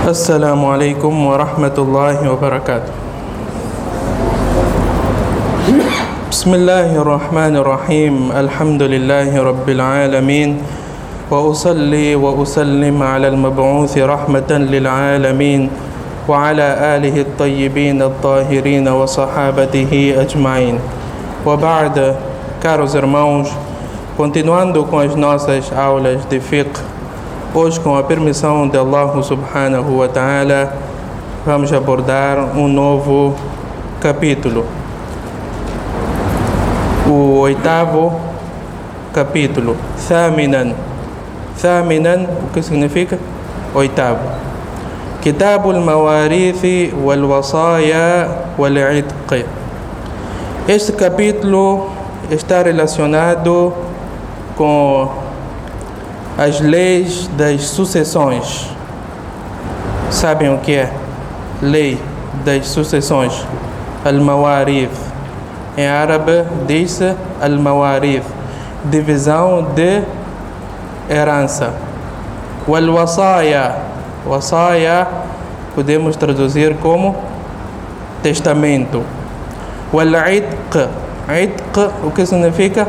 السلام عليكم ورحمة الله وبركاته. بسم الله الرحمن الرحيم. الحمد لله رب العالمين، وأصلي وأسلم على المبعوث رحمة للعالمين وعلى آله الطيبين الطاهرين وصحابته أجمعين. وبعد, caros irmãos, continuando com as nossas aulas de fiqh, hoje, com a permissão de Allah subhanahu wa ta'ala, vamos abordar um novo capítulo. O oitavo capítulo, Thaminan. Thaminan, o que significa? Oitavo. Kitabul Mawarithi wal Wasaya wal Itq. Este capítulo está relacionado com as leis das sucessões. Sabem o que é? Lei das sucessões. Al-Mawarith. Em árabe diz-se Al-Mawarith, divisão de herança. Wal-Wasaya. Wasaya podemos traduzir como testamento. Wal-Itq. Itq, o que significa?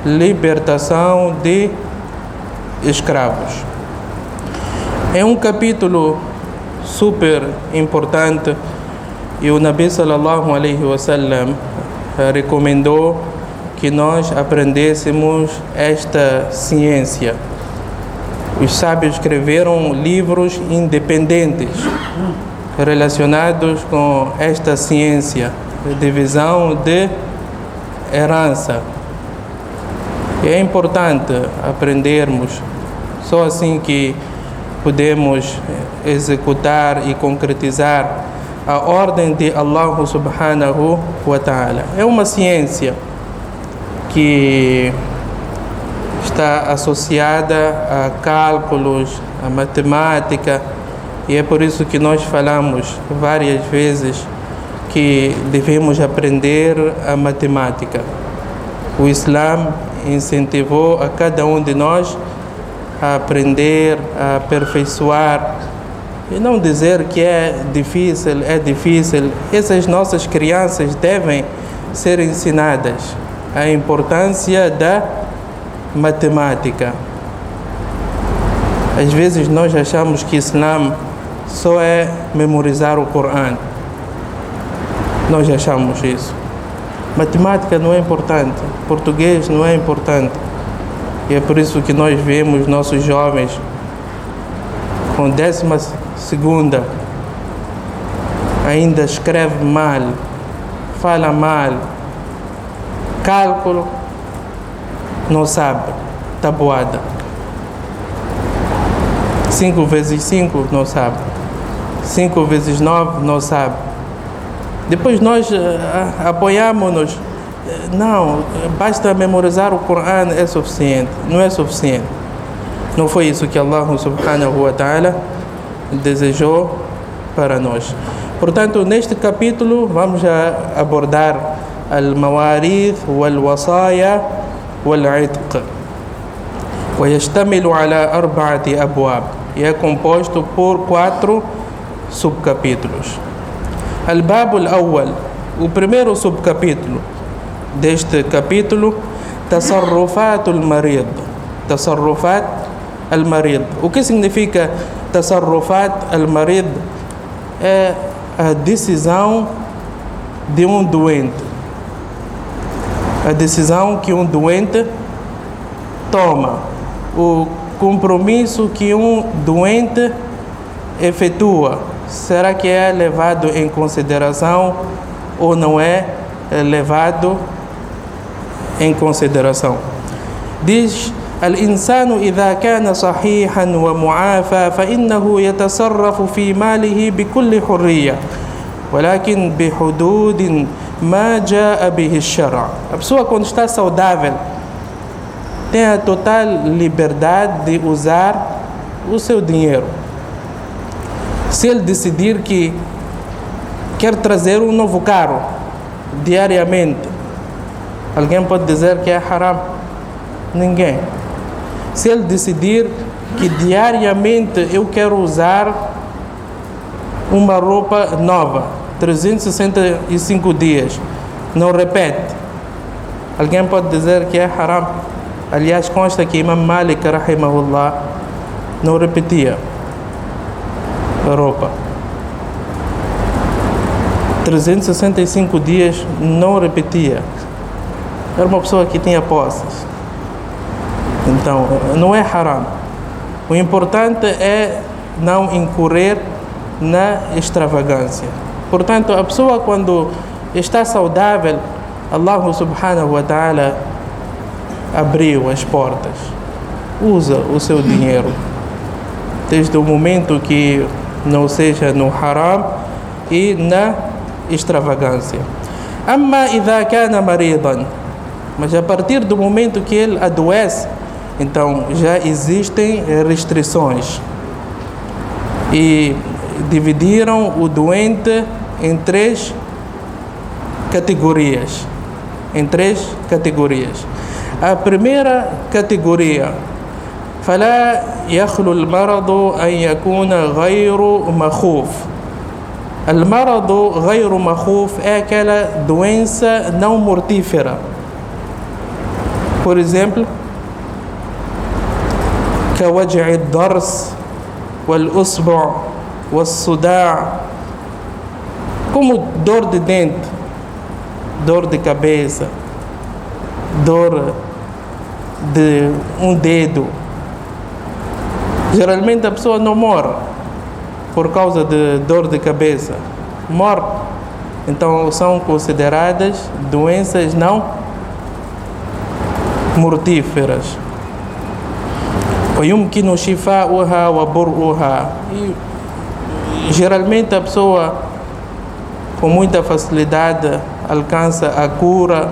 Libertação de escravos. É um capítulo super importante e o Nabi sallallahu alaihi wasallam recomendou que nós aprendêssemos esta ciência. Os sábios escreveram livros independentes relacionados com esta ciência, divisão de herança. É importante aprendermos, só assim que podemos executar e concretizar a ordem de Allah subhanahu wa ta'ala. É uma ciência que está associada a cálculos, a matemática, e é por isso que nós falamos várias vezes que devemos aprender a matemática. O Islã incentivou a cada um de nós a aprender, a aperfeiçoar e não dizer que é difícil. Essas nossas crianças devem ser ensinadas a importância da matemática. Às vezes nós achamos que Islã só é memorizar o Corão. Nós achamos isso. Matemática não é importante, português não é importante. E é por isso que nós vemos nossos jovens com 12ª, ainda escreve mal, fala mal, cálculo, não sabe, tabuada. 5 vezes 5 não sabe, 5 vezes 9 não sabe. Depois nós apoiamos-nos. Não, basta memorizar o Corão, é suficiente. Não é suficiente. Não foi isso que Allah subhanahu wa ta'ala desejou para nós. Portanto, neste capítulo vamos abordar al-Mawarith wal-Wasaya wal-Itq. ويشتمل على 4 أبواب. E é composto por 4 subcapítulos. Al-Bab al-Awwal, o primeiro subcapítulo deste capítulo, Tasarrufat al-Marid. Tasarrufat al-Marid. O que significa Tasarrufat al-Marid? É a decisão de um doente. A decisão que um doente toma. O compromisso que um doente efetua. Será que é levado em consideração ou não é levado em consideração? Diz: الإنسان إذا كان صحيحا ومعافى فإنه يتصرف في ماله بكل حرية ولكن بحدود ما جاء به الشرع. A pessoa, quando está saudável, tem a total liberdade de usar o seu dinheiro. Se ele decidir que quer trazer um novo carro diariamente, alguém pode dizer que é haram? Ninguém. Se ele decidir que diariamente eu quero usar uma roupa nova, 365 dias, não repete. Alguém pode dizer que é haram. Aliás, consta que Imam Malik, rahimahullah, não repetia a roupa. 365 dias não repetia. Era uma pessoa que tinha posses. Então, não é haram. O importante é não incorrer na extravagância. Portanto, a pessoa, quando está saudável, Allah subhanahu wa ta'ala abriu as portas. Usa o seu dinheiro, desde o momento que não seja no haram e na extravagância. Amma idha kana maridan, mas a partir do momento que ele adoece, então já existem restrições. E dividiram o doente em três categorias. A primeira categoria: فلا يخلو المرض أن يكون غير مخوف. المرض غير مخوف é aquela doença não mortífera. Por exemplo, كوجع الضرس والأصبع والصداع, como dor de dente, dor de cabeça, dor de um dedo. Geralmente a pessoa não morre por causa de dor de cabeça, morre. Então são consideradas doenças não mortíferas. ويمكن شفاؤها وبرؤها. E geralmente a pessoa com muita facilidade alcança a cura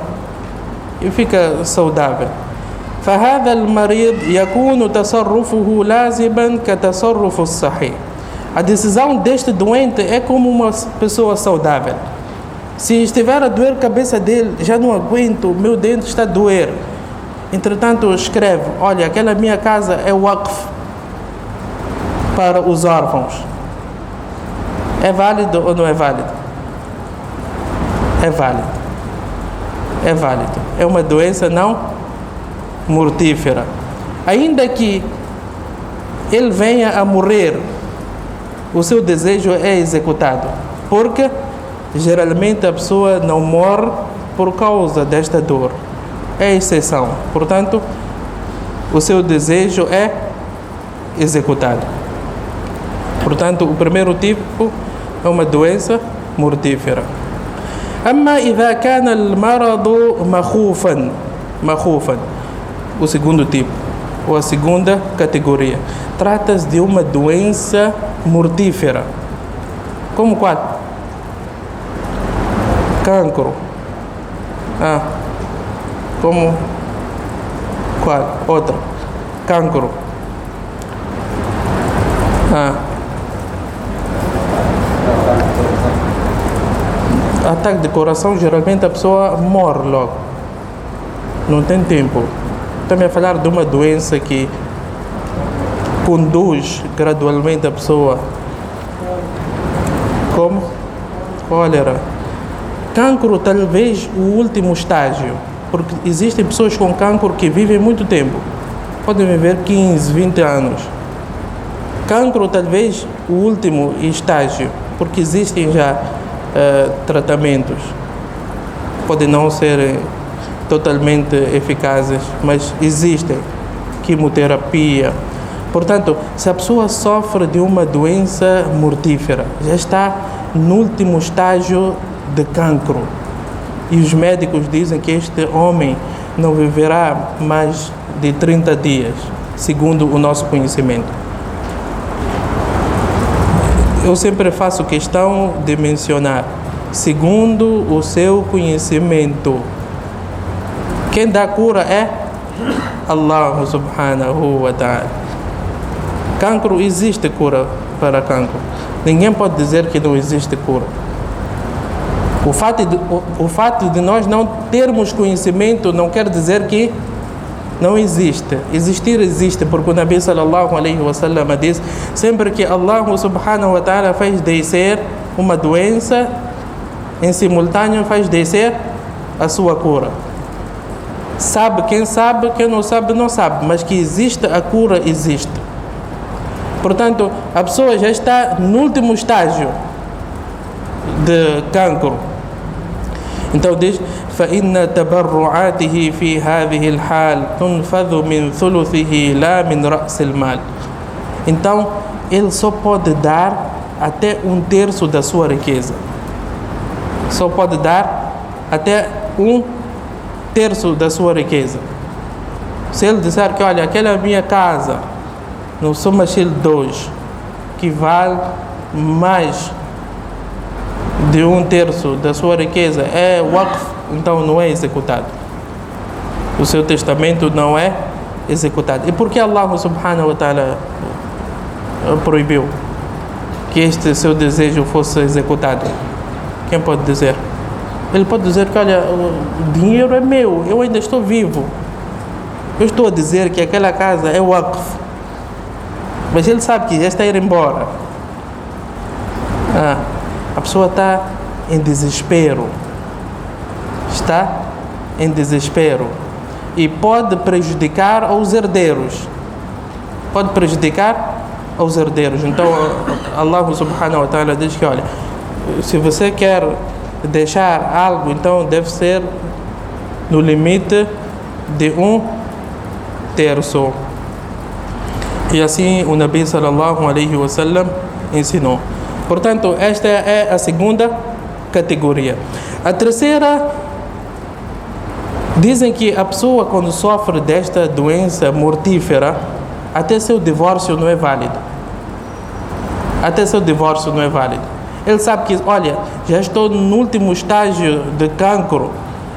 e fica saudável. فهذا المريض يكون تصرفه لازما كتصرف الصحيح. A decisão deste doente é como uma pessoa saudável. Se estiver a doer a cabeça dele, já não aguento, meu dente está a doer. Entretanto, escreve: olha, aquela minha casa é waqf para os órfãos. É válido ou não é válido? É válido. É válido. É uma doença não mortífera. Ainda que ele venha a morrer, o seu desejo é executado, porque geralmente a pessoa não morre por causa desta dor. É exceção. Portanto, o seu desejo é executado. Portanto, o primeiro tipo é uma doença mortífera. أما إذا كان المرض مخوفا, o segundo tipo, ou a segunda categoria, trata-se de uma doença mortífera. Como qual? Cancro. Como qual? Outra. Cancro. Ataque de coração, geralmente a pessoa morre logo. Não tem tempo. Estamos a falar de uma doença que conduz gradualmente a pessoa. Como? Cólera. Cancro, talvez o último estágio. Porque existem pessoas com cancro que vivem muito tempo. Podem viver 15, 20 anos. Cancro, talvez o último estágio. Porque existem já tratamentos. Podem não ser totalmente eficazes, mas existem. Quimioterapia. Portanto, se a pessoa sofre de uma doença mortífera, já está no último estágio de cancro, e os médicos dizem que este homem não viverá mais de 30 dias, segundo o nosso conhecimento. Eu sempre faço questão de mencionar, segundo o seu conhecimento. Quem dá cura é Allah subhanahu wa ta'ala. Cancro, existe cura para cancro. Ninguém pode dizer que não existe cura. O fato de nós não termos conhecimento não quer dizer que Não existe. Existir existe, porque o Nabi sallallahu alaihi wasallam diz: sempre que Allah subhanahu wa ta'ala faz descer uma doença, em simultâneo faz descer a sua cura. Sabe, quem não sabe, não sabe, mas que existe a cura, existe. Portanto, a pessoa já está no último estágio de cancro. Então diz: فإن تبرعاته في هذه الحال تنفذ من ثلثه لا من رأس المال. Então, ele só pode dar até 1/3 da sua riqueza. Só pode dar até 1/3 da sua riqueza. Se ele disser que, olha, aquela minha casa no Somachil 2, que vale mais de 1/3 da sua riqueza, é waqf, então não é executado. O seu testamento não é executado. E por que Allah subhanahu wa ta'ala proibiu que este seu desejo fosse executado? Quem pode dizer? Ele pode dizer que, olha, o dinheiro é meu, eu ainda estou vivo. Eu estou a dizer que aquela casa é waqf, mas ele sabe que já está a ir embora. A pessoa está em desespero. Está em desespero. E pode prejudicar aos herdeiros. Pode prejudicar aos herdeiros. Então, Allah subhanahu wa ta'ala diz que, olha, se você quer deixar algo, então deve ser no limite de 1/3. E assim o Nabi sallallahu alaihi wasallam ensinou. Portanto, esta é a segunda categoria. A terceira, dizem que a pessoa, quando sofre desta doença mortífera, até seu divórcio não é válido. Até seu divórcio não é válido. Ele sabe que, olha, já estou no último estágio de cancro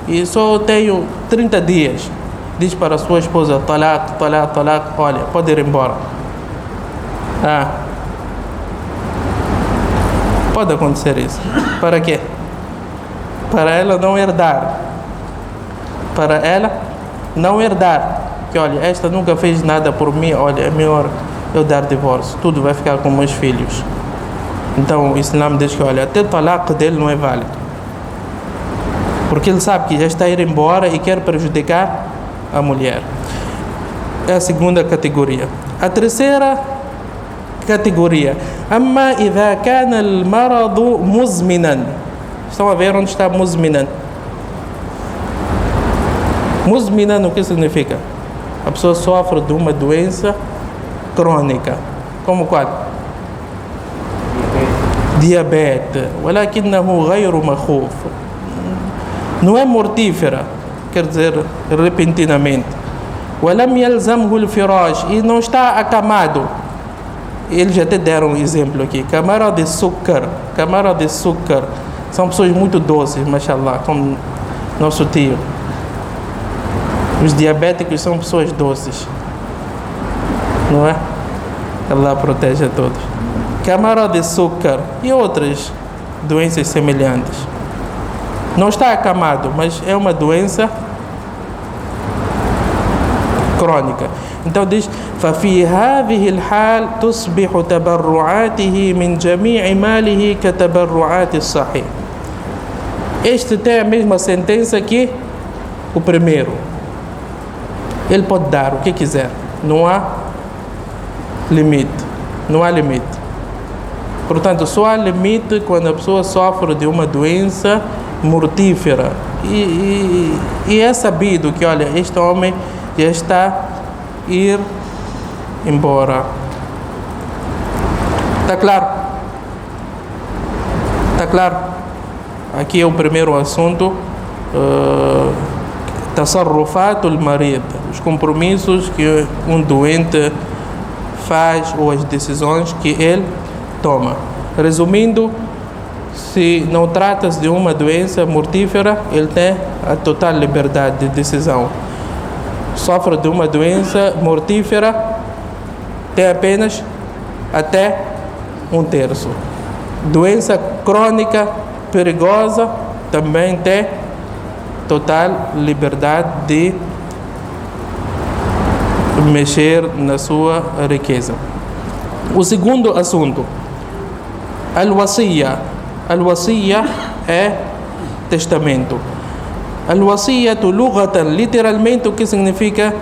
e só tenho 30 dias. Diz para a sua esposa: talaq, talaq, talaq, olha, pode ir embora. Pode acontecer isso. Para quê? Para ela não herdar. Para ela não herdar. Que, olha, esta nunca fez nada por mim, olha, é melhor eu dar divórcio. Tudo vai ficar com meus filhos. Então o Islã diz que, olha, até o talaq dele não é válido. Porque ele sabe que já está a ir embora e quer prejudicar a mulher. É a segunda categoria. A terceira categoria: amma idha kana al-maradu muzminan. Estão a ver onde está muzminan? Muzminan, o que significa? A pessoa sofre de uma doença crônica. Como qual? Diabetes. Walakinahu ghayru makhuf. Não é mortífera, quer dizer, repentinamente. Walam yalzamhu al-firash. E não está acamado. Eles até deram um exemplo aqui. Camara de açúcar. Camara de açúcar. São pessoas muito doces, mashallah, como nosso tio. Os diabéticos são pessoas doces. Não é? Allah protege a todos. Camara de açúcar e outras doenças semelhantes. Não está acamado, mas é uma doença crônica. Então diz: ففي هذه الحال تصبح تبرعاته من جميع ماله كتبرعات الصحيح. Este tem a mesma sentença que o primeiro. Ele pode dar o que quiser. Não há limite. Não há limite. Portanto, só há limite quando a pessoa sofre de uma doença mortífera. E é sabido que, olha, este homem já está a ir embora. Está claro? Está claro? Aqui é o primeiro assunto. Tasarrufatul marid, os compromissos que um doente faz ou as decisões que ele toma. Resumindo, se não trata-se de uma doença mortífera, ele tem a total liberdade de decisão. Sofre de uma doença mortífera, tem apenas até 1/3. Doença crônica, perigosa, também tem total liberdade de mexer na sua riqueza. O segundo assunto, al-wasiya. Al-wasiya é testamento. Al-wasiyatu lughatan, literalmente o que significa?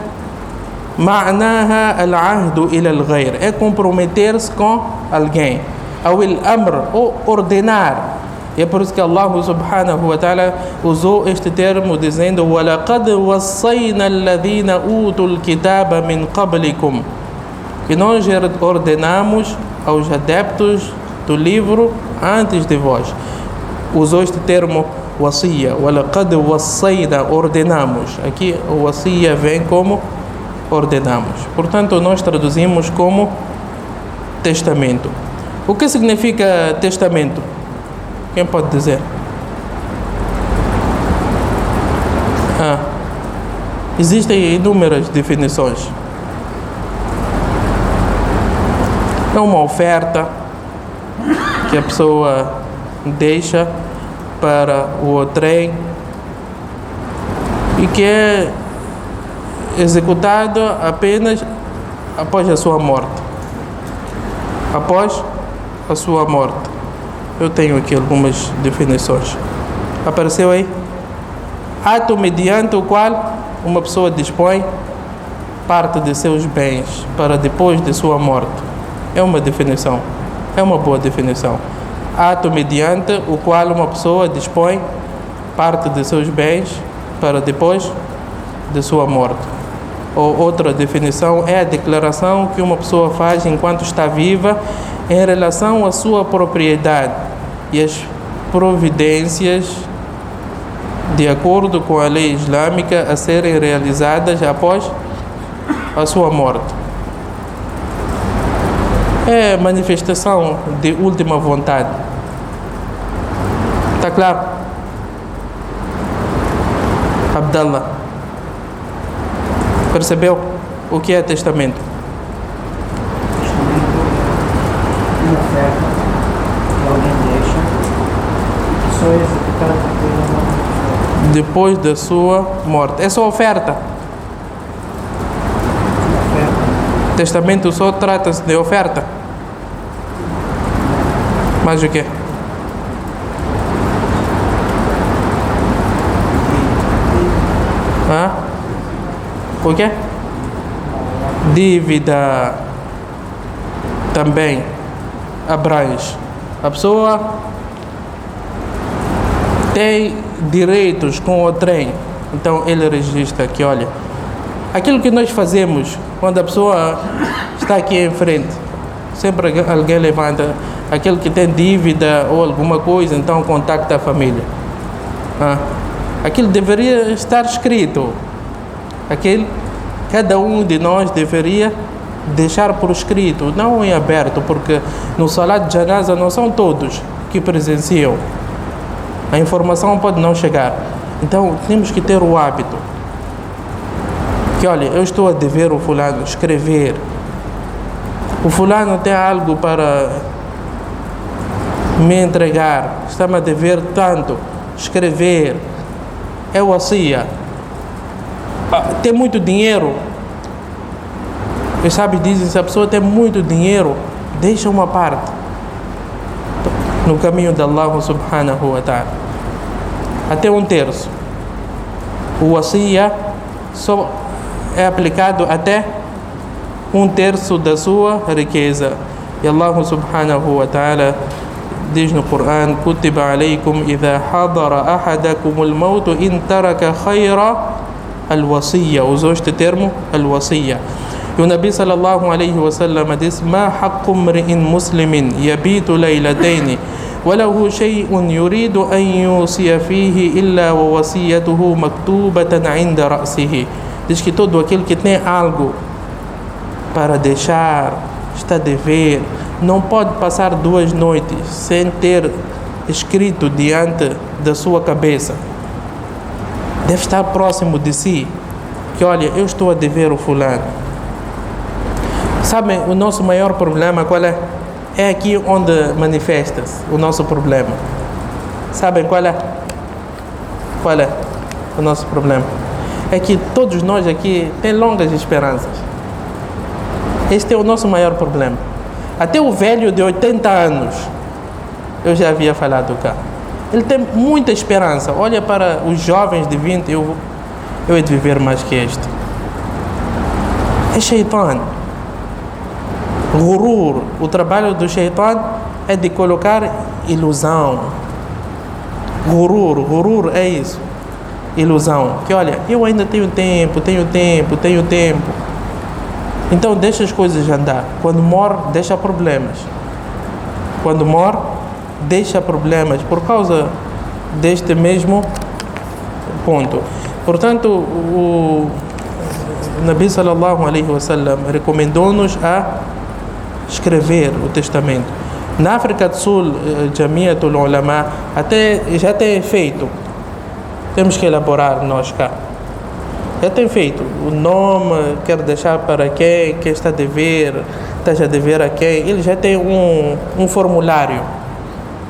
Ma'naha al-ahdu ila al-ghayr, é comprometer-se com alguém. Ou al-amr, ou ordenar. E é por isso que Allah subhanahu wa ta'ala usou este termo dizendo وَلَقَدْ وَصَّيْنَا الَّذِينَ أُوتُوا الْكِتَابَ مِنْ قَبْلِكُمْ, que nós ordenamos aos adeptos do livro antes de vós. Usou este termo wasiya, وَلَقَدْ وَصَّيْنَا, ordenamos. Aqui o wasiya vem como ordenamos. Portanto, nós traduzimos como testamento. O que significa testamento? Quem pode dizer? Existem inúmeras definições. É uma oferta que a pessoa deixa para o outrem e que é executado apenas após a sua morte. Após a sua morte. Eu tenho aqui algumas definições. Apareceu aí? Ato mediante o qual uma pessoa dispõe parte de seus bens para depois de sua morte. É uma definição. É uma boa definição. Ato mediante o qual uma pessoa dispõe parte de seus bens para depois de sua morte. Ou outra definição é a declaração que uma pessoa faz enquanto está viva em relação à sua propriedade e as providências de acordo com a lei islâmica a serem realizadas após a sua morte. É manifestação de última vontade. Está claro? Abdallah, percebeu o que é testamento? Uma oferta que alguém deixa e que só é executada depois da sua morte. É só oferta. Testamento só trata-se de oferta. Mais o quê? O quê? Dívida também abrange. A pessoa tem direitos com o trem, então ele registra aqui, olha, aquilo que nós fazemos quando a pessoa está aqui em frente, sempre alguém levanta, aquele que tem dívida ou alguma coisa, então contacta a família. Aquilo deveria estar escrito. Cada um de nós deveria deixar por escrito, não em aberto, porque no salat de janaza não são todos que presenciam. A informação pode não chegar. Então temos que ter o hábito que, olha, eu estou a dever o fulano, escrever. O fulano tem algo para me entregar, está-me a dever tanto, escrever. É o wasiya. Tem muito dinheiro. E sabe, dizem, se a pessoa tem muito dinheiro, deixa uma parte no caminho de Allah subhanahu wa ta'ala. Até 1/3. O wasiya só é aplicado até 1/3 da sua riqueza. E Allah subhanahu wa ta'ala diz no Corão: Kutiba alaykum idha hadara ahadakum al-maut in taraka khayra al-wasiya. Usou este termo, al-wasiya. E o Nabi sallallahu alayhi wa sallam disse: Ma haqqu mri'in muslimin yabitu laylatayni وله شيء يريد أن يوصي فيه إلا ووصيته مكتوبة عند رأسه. Diz que todo aquele que tem algo para deixar, está a dever, não pode passar 2 noites sem ter escrito diante da sua cabeça. Deve estar próximo de si, que olha, eu estou a dever o fulano. Sabem, o nosso maior problema qual é? É aqui onde manifesta-se o nosso problema. Sabem qual é? Qual é o nosso problema? É que todos nós aqui temos longas esperanças. Este é o nosso maior problema. Até o velho de 80 anos, eu já havia falado cá, ele tem muita esperança. Olha para os jovens de 20, eu hei de viver mais que este. É Shaitan. Ghurur. O trabalho do Shaitan é de colocar ilusão. Ghurur é isso. Ilusão. Que olha, eu ainda tenho tempo. Então deixa as coisas andar. Quando morre, deixa problemas. Por causa deste mesmo ponto. Portanto, o Nabi sallallahu alaihi wasallam recomendou-nos a escrever o testamento. Na África do Sul, Jamiatul Ulama até já tem feito. Temos que elaborar nós cá. Já tem feito. O nome, quer deixar para quem está a dever a quem. Ele já tem um formulário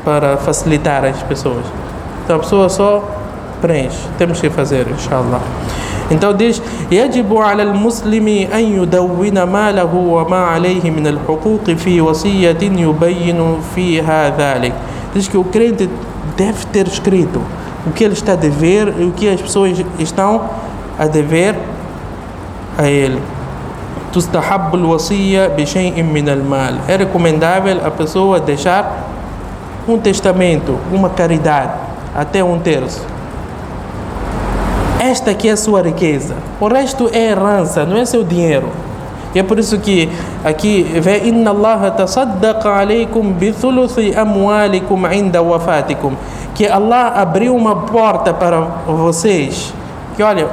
para facilitar as pessoas. Então a pessoa só preenche. Temos que fazer, inshallah. Então diz: يجب على المسلم أن يدون ما له وما عليه من الحقوق في وصية يبين فيها ذلك. Diz que o crente deve ter escrito o que ele está a dever e o que as pessoas estão a dever a ele. تستحب الوصية بشيء من المال. É recomendável a pessoa deixar um testamento, uma caridade, até 1/3. Esta aqui é a sua riqueza. O resto é herança, não é seu dinheiro. E é por isso que aqui vê: Inna Allah tasaddaqa alaykum bi thuluthi amwalikum inda wafatikum. Que Allah abriu uma porta para vocês. Que olha,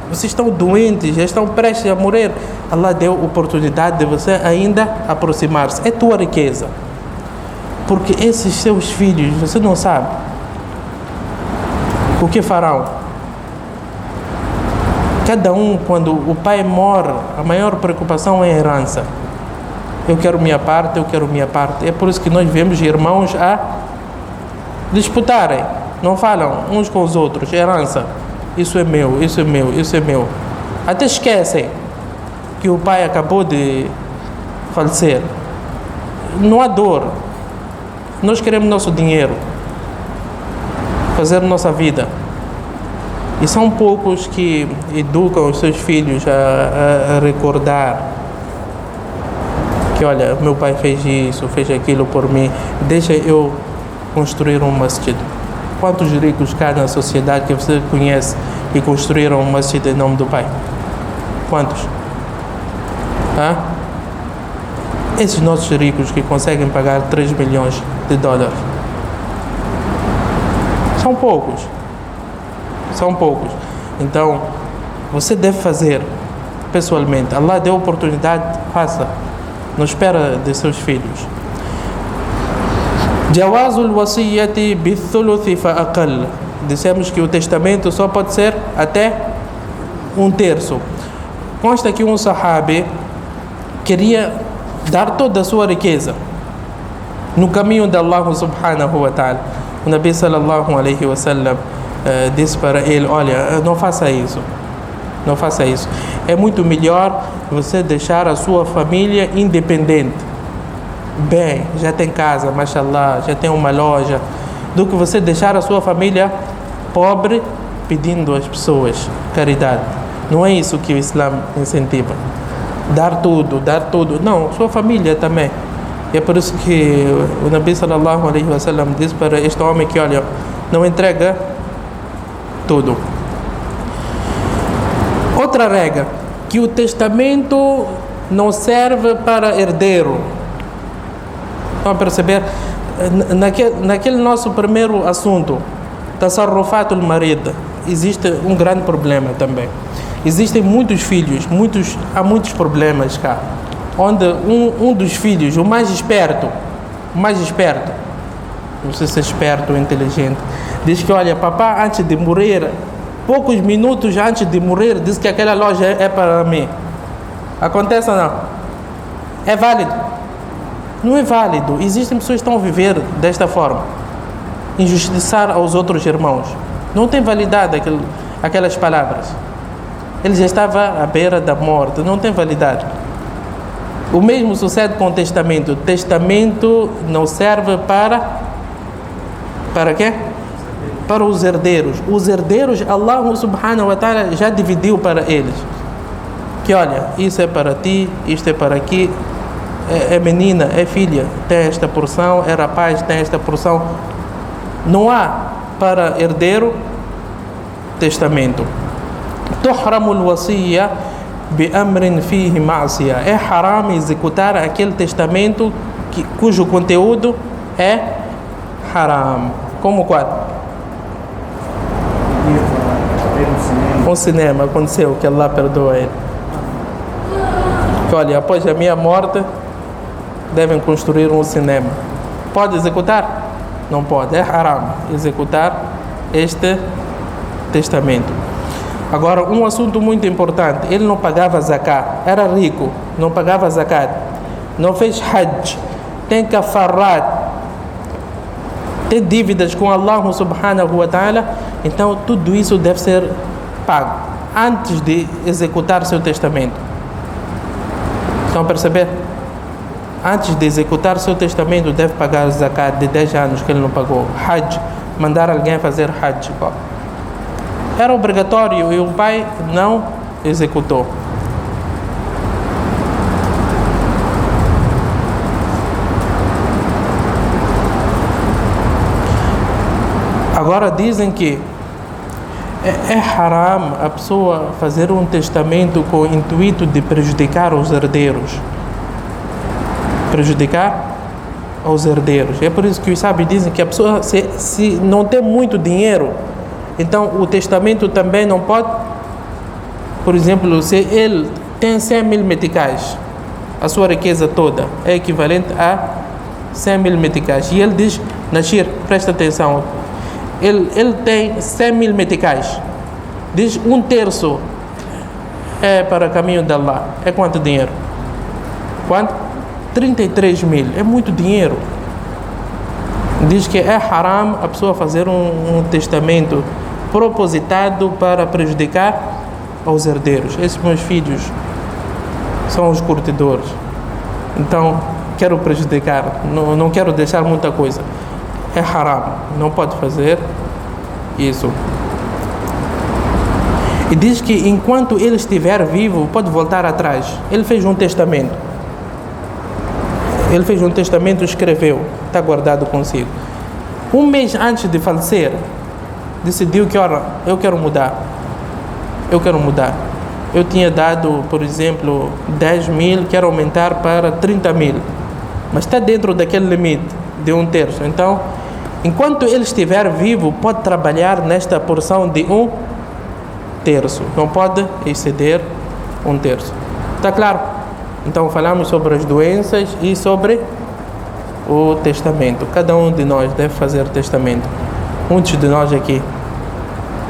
vocês estão doentes, já estão prestes a morrer. Allah deu oportunidade de você ainda aproximar-se. É tua riqueza. Porque esses seus filhos, você não sabe o que farão. Cada um, quando o pai morre, a maior preocupação é a herança. Eu quero minha parte. É por isso que nós vemos irmãos a disputarem. Não falam uns com os outros. Herança. Isso é meu. Até esquecem que o pai acabou de falecer. Não há dor. Nós queremos nosso dinheiro. Fazer nossa vida. E são poucos que educam os seus filhos a recordar que, olha, meu pai fez isso, fez aquilo por mim, deixa eu construir um masjid. Quantos ricos cá na sociedade que você conhece e construíram um masjid em nome do pai? Quantos? Esses nossos ricos que conseguem pagar 3 milhões de dólares. São poucos. Então, você deve fazer pessoalmente. Allah deu oportunidade, faça. Não espera de seus filhos. Jawazul wasiyati bithuluthi fa aqal. Dissemos que o testamento só pode ser até 1/3. Consta que um sahabi queria dar toda a sua riqueza no caminho de Allah subhanahu wa ta'ala. O Nabi sallallahu alaihi wasallam disse para ele: olha, não faça isso. É muito melhor você deixar a sua família independente, bem, já tem casa, mashallah, já tem uma loja, do que você deixar a sua família pobre pedindo às pessoas caridade. Não é isso que o Islã incentiva. Dar tudo. Não, sua família também. E é por isso que o Nabi sallallahu alaihi wasallam disse para este homem que, olha, não entrega tudo. Outra regra, que o testamento não serve para herdeiro. Estão a perceber? Naquele nosso primeiro assunto, tasarrufatul marid, existe um grande problema também. Existem muitos filhos, há muitos problemas cá, onde um dos filhos, o mais esperto, não sei se é esperto ou inteligente, diz que, olha, papá, antes de morrer, poucos minutos antes de morrer, diz que aquela loja é para mim. Acontece ou não? É válido? Não é válido. Existem pessoas que estão a viver desta forma, injustiçar aos outros irmãos. Não tem validade aquelas palavras. Ele já estava à beira da morte, não tem validade. O mesmo sucede com o testamento. O testamento não serve para quê? Para os herdeiros. Os herdeiros, Allah subhanahu wa ta'ala já dividiu para eles. Que olha, isso é para ti, isto é para aqui, é menina, é filha, tem esta porção, é rapaz, tem esta porção. Não há para herdeiro testamento. Tuhramul wasiyya bi amrin fihi ma'siyah. É haram executar aquele testamento cujo conteúdo é haram. Como qual? Um cinema aconteceu, que Allah perdoa ele. Que olha, após a minha morte devem construir um cinema. Pode executar? Não pode, é haram executar este testamento. Agora, um assunto muito importante: ele não pagava zakat, era rico, não pagava zakat, não fez hajj, tem kafarat, tem dívidas com Allah subhanahu wa ta'ala. Então tudo isso deve ser pago antes de executar seu testamento. Estão a perceber? Antes de executar seu testamento deve pagar zakat de 10 anos que ele não pagou. Hajj, mandar alguém fazer hajj, era obrigatório e o pai não executou. Agora dizem que é haram a pessoa fazer um testamento com o intuito de prejudicar os herdeiros. Prejudicar aos herdeiros. É por isso que os sábios dizem que a pessoa, se não tem muito dinheiro, então o testamento também não pode. Por exemplo, se ele tem 100 mil meticais, a sua riqueza toda é equivalente a 100 mil meticais, e ele diz: Nashir, presta atenção, ele tem 100 mil meticais, diz 1/3 é para o caminho de Allah. É quanto dinheiro? Quanto? 33 mil. É muito dinheiro. Diz que é haram a pessoa fazer um testamento propositado para prejudicar aos herdeiros. Esses meus filhos são os curtidores, então quero prejudicar, não quero deixar muita coisa. É haram, não pode fazer isso. E diz que enquanto ele estiver vivo pode voltar atrás. Ele fez um testamento, escreveu, está guardado consigo. Um mês antes de falecer, decidiu que, ora, eu quero mudar. Eu tinha dado, por exemplo, 10 mil, quero aumentar para 30 mil, mas está dentro daquele limite de 1/3. Então, enquanto ele estiver vivo, pode trabalhar nesta porção de 1/3. Não pode exceder 1/3. Está claro? Então, falamos sobre as doenças e sobre o testamento. Cada um de nós deve fazer testamento. Muitos de nós aqui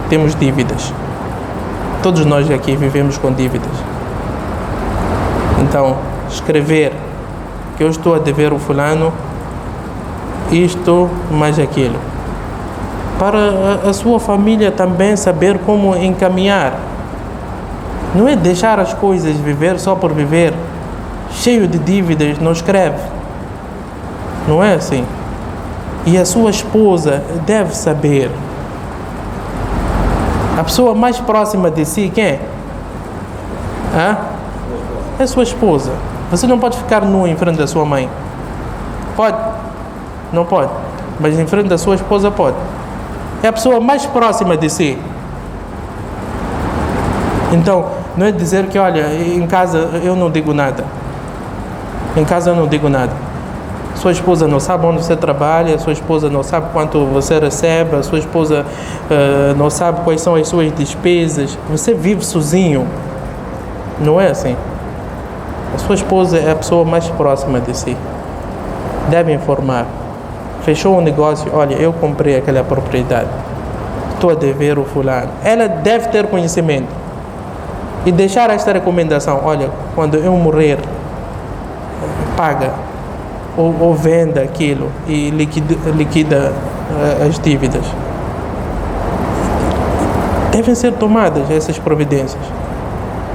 temos dívidas. Todos nós aqui vivemos com dívidas. Então, escrever que eu estou a dever o fulano isto mais aquilo, para a sua família também saber como encaminhar. Não é deixar as coisas viver só por viver, cheio de dívidas, não escreve. Não é assim. E a sua esposa deve saber. A pessoa mais próxima de si, quem é? É a sua esposa. Você não pode ficar nu em frente da sua mãe. Pode? Não pode. Mas em frente da sua esposa pode. É a pessoa mais próxima de si. Então, não é dizer que, olha, em casa eu não digo nada. Em casa eu não digo nada. Sua esposa não sabe onde você trabalha, sua esposa não sabe quanto você recebe, a sua esposa não sabe quais são as suas despesas. Você vive sozinho. Não é assim. A sua esposa é a pessoa mais próxima de si. Deve informar. Fechou um negócio, olha, eu comprei aquela propriedade, estou a dever o fulano. Ela deve ter conhecimento e deixar esta recomendação: olha, quando eu morrer, paga ou venda aquilo e liquida as dívidas. Devem ser tomadas essas providências,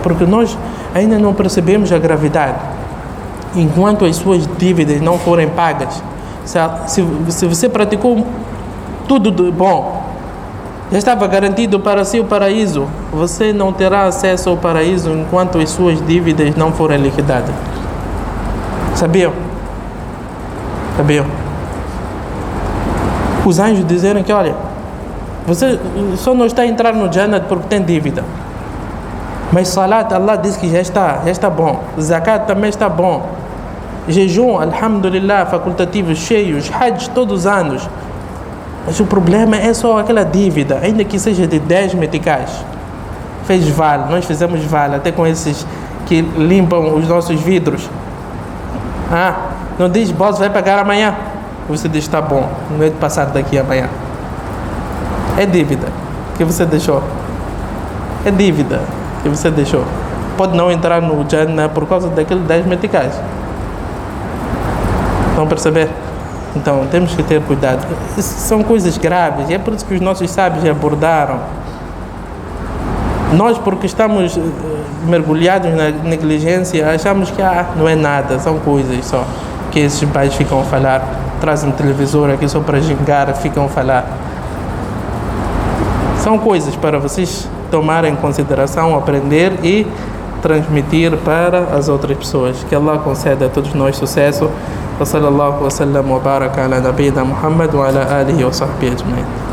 porque nós ainda não percebemos a gravidade. enquanto as suas dívidas não forem pagas. Se você praticou tudo de bom, já estava garantido para si o paraíso, você não terá acesso ao paraíso enquanto as suas dívidas não forem liquidadas. Sabiam? Os anjos disseram que, olha, você só não está a entrar no Jannah porque tem dívida. Mas salat, Allah diz que já está bom. Zakat também está bom. Jejum, alhamdulillah, facultativos cheios, hajj todos os anos. Mas o problema é só aquela dívida, ainda que seja de 10 meticais. Fez vale, nós fizemos vale, até com esses que limpam os nossos vidros. Não diz, boss, vai pagar amanhã. Você diz, está bom, não é de passar daqui amanhã. É dívida que você deixou. É dívida que você deixou. Pode não entrar no Jannah por causa daqueles 10 meticais. Vão perceber? Então, temos que ter cuidado. São coisas graves, e é por isso que os nossos sábios abordaram. Nós, porque estamos mergulhados na negligência, achamos que não é nada, são coisas só. Que esses pais ficam a falar, trazem um televisor aqui só para gingar, ficam a falar. São coisas para vocês tomarem em consideração, aprender e transmitir para as outras pessoas. Que Allah conceda a todos nós sucesso. وصلى الله وسلم وبارك على نبينا محمد وعلى آله وصحبه أجمعين.